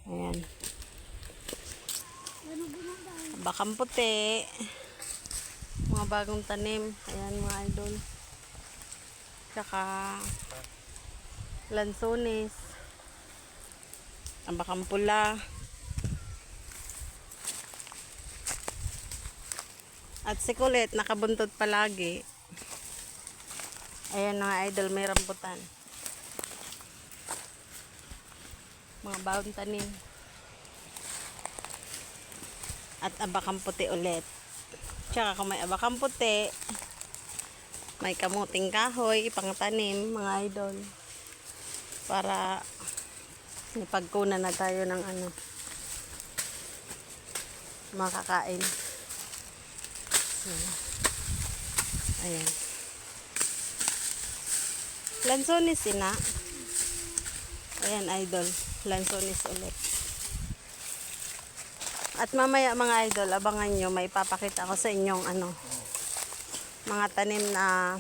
Ayan. Bakang puti. Mga bagong tanim. Ayan mga idol. Tsaka lansones. Ang bakang pula. At si Kulit, nakabuntot palagi. Ayan mga idol, may rambutan. Mga bagong tanim. At abakang puti ulit. Tsaka kung may abakang puti, may kamuting kahoy, ipangtanim mga idol. Para ipagkunan na tayo ng makakain. So, ayan. Lansones ina. Ayan idol, lansones ulit. At mamaya mga idol, abangan nyo, may papakita ko sa inyong mga tanim na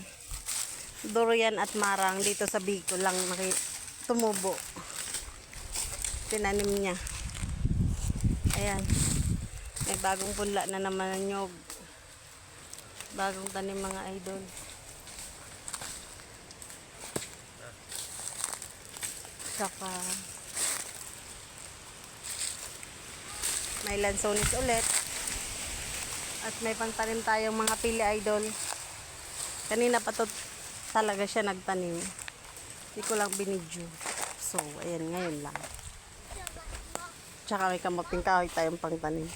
durian at marang dito sa Bicol lang tumubo. Tinanim niya. Ayan. May bagong punla na naman ng nyog. Bagong tanim mga idol. Saka may lansones ulit. At may pangtanim tayong mga pili idol. Kanina pa to talaga siya nagtanim. Hindi ko lang binidyo. So, ayan, ngayon lang. Tsaka may kamuting kahoy tayong pangtanim.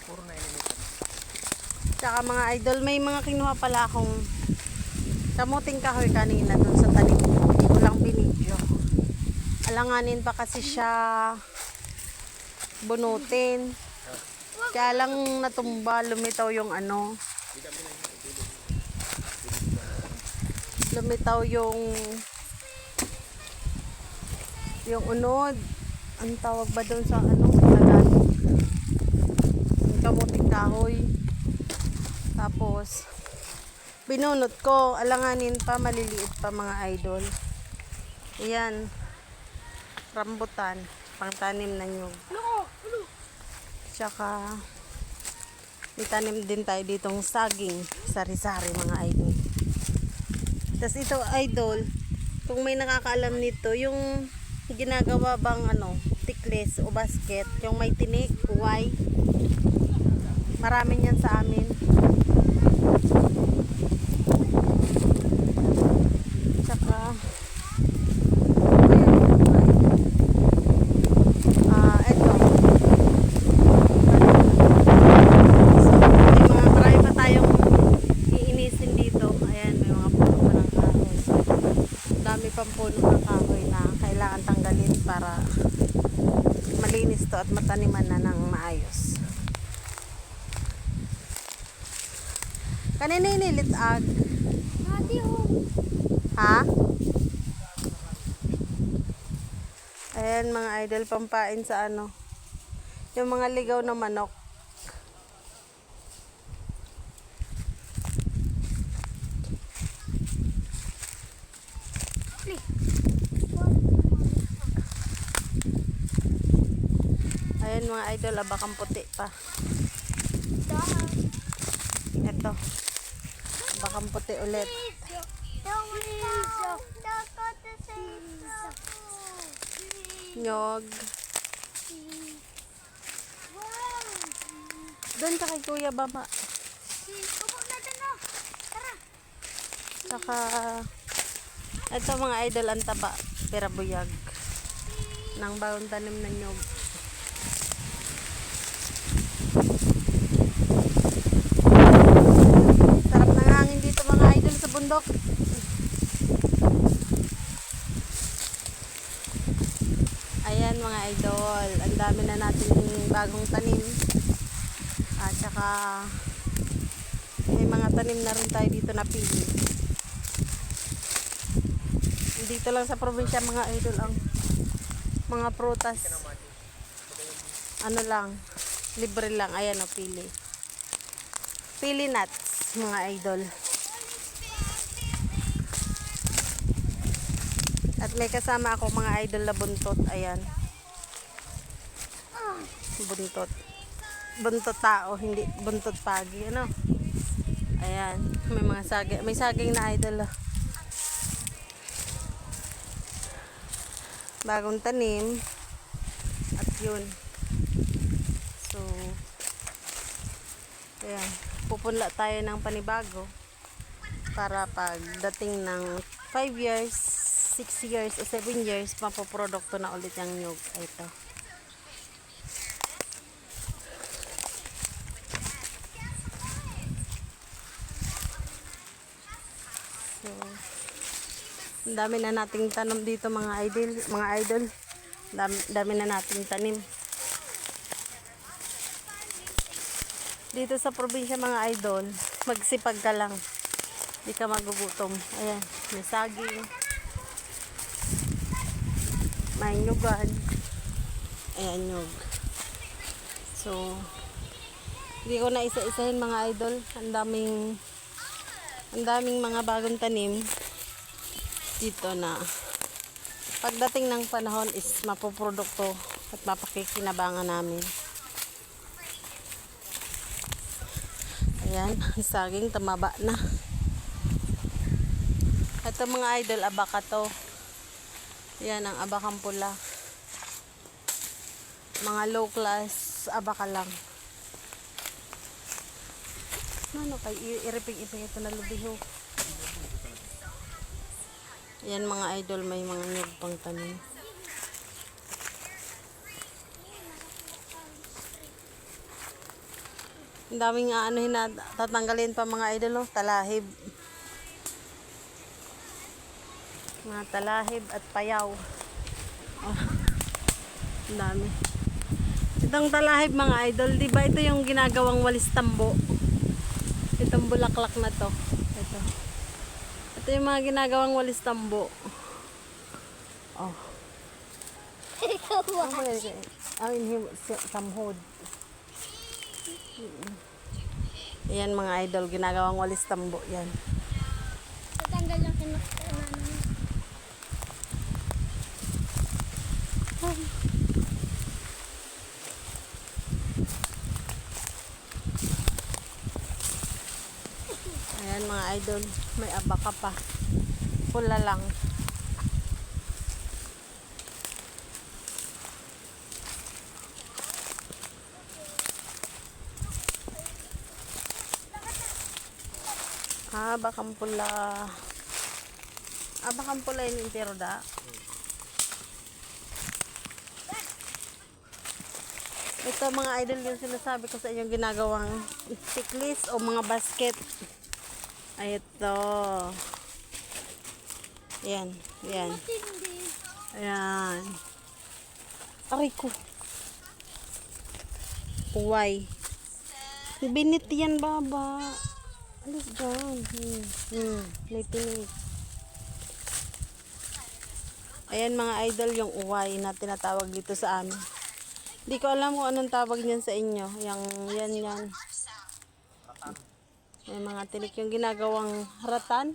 Puro na inimit. Tsaka mga idol, may mga kinuha pala akong kamuting kahoy kanina dun sa tanim. Hindi ko lang binidyo. Alanganin pa kasi siya bunutin. Kaya lang natumba, lumitaw yung lumitaw yung unod. Ang tawag ba doon sa Tagalog? Yung kamuting kahoy. Tapos binunot ko, alanganin pa, maliliit pa mga idol. Ayan, rambutan, pangtanim na nyug. Tsaka may tanim din tayo ditong saging, sari-sari mga idol. Tapos ito idol, kung may nakakaalam nito, yung ginagawa bang tikles o basket, yung may tinik, uway. Marami yan sa amin. Tsaka eto. So, may marami pa tayong iinisin dito. Ayan, may mga puno pa ng kahoy. Dami pang puno ng kahoy na kailangan tanggalin para malinis to at mataniman na ng maayos. Kanina inilit ag. Ha? Ayan mga idol, pampain sa yung mga ligaw na manok. Ayan mga idol, abakang puti pa. Ito. Abakang puti ulit. Nyog. Doon ka kay Kuya Baba. Saka ito mga idol, ang taba, perabuyag ng bagong tanim na nyog. Sarap ng hangin dito mga idol sa bundok. Ayan mga idol, ang dami na natin bagong tanim. At saka may mga tanim na rin tayo dito na pili. Dito lang sa probinsya mga idol ang mga prutas. Libre lang. Ayan pili. Pili nuts mga idol. At may kasama ako mga idol na buntot. Ayan. Buntot. Buntot tao, hindi buntot pagi. Ano? Ayan. May mga saging. May saging na idol. Bagong tanim. At yun. So, ayan. Pupunla tayo ng panibago. Para pagdating ng 5 years, 6 years, o 7 years, mapoprodukto na ulit yung nyug. Ito. So, ang dami na nating tanom dito mga idol. Dami na nating tanim. Dito sa probinsya mga idol, magsipag ka lang. Di ka magugutom. Ayan, may saging. May nyugan. Ayan, nyug. So, hindi ko na isa-isahin mga idol. Ang daming mga bagong tanim dito na pagdating ng panahon is mapoprodukto at mapakikinabangan namin. Ayan, saging tamaba na. Ito mga idol, abaka to. Yan ang abakang pula. Mga low class, abaka lang. Ano kay iriping-iping ito na lubiho. Yan mga idol, may mga nyug pang tanim. Ang daming aanohin na tatanggalin pa mga idol, oh, talahib. Mga talahib at payaw. Oh, ang dami. Itong talahib mga idol, di ba ito yung ginagawang walis tambo? Itong bulaklak na to. Ito yung mga ginagawang walis tambo. Oh. Samhod. Yan mga idol, ginagawang walis tambo yan. Tatanggal lang kinakanan. Ayan mga idol, may abaka pa. Pula lang. Abakang pula. Abakang pula yung intero da. Ito mga idol yung sinasabi ko sa inyong ginagawang checklist o mga basket. Ay, ito. Ayan. Ayan. Ayan. Aray ko. Uway. Binit yan, baba. Alis dyan. May pinit. Ayan mga idol, yung uway na tinatawag dito sa amin. Hindi ko alam kung anong tawag niyan sa inyo. Yan. May mga tinik yung ginagawang ratan.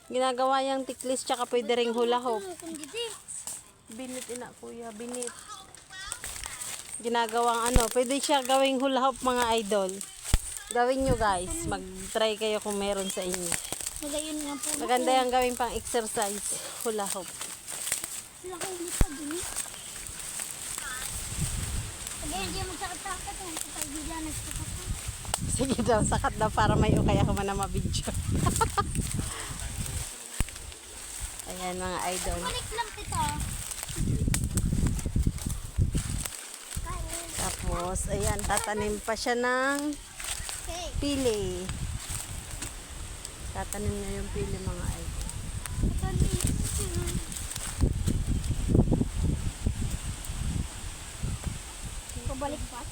Ginagawa yung tiklis tsaka pwede ring hula hoop. Binit ina kuya, binit. Ginagawang pwede siya gawing hula hoop mga idol. Gawin nyo guys, mag-try kayo kung meron sa inyo. Magayon nga po. Maganda yung gawin pang exercise, hula hoop. Wala kayo ulit pa din. Agayon, hindi magsakit-sakit. Kapag bigla nagsakat. Sige daw, sakat daw para may ukay ako man na mabidyo. Ayan mga idol. Balik lang ito. Tapos, ayan, tatanim pa siya ng Okay. pili. Tatanim niya yung pili mga idol. Pabalik pa.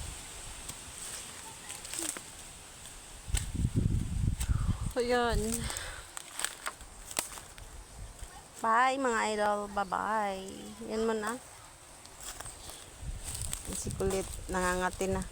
Ayan. Bye mga idol. Bye-bye. Yan mo na. Si kulit. Nangangati na.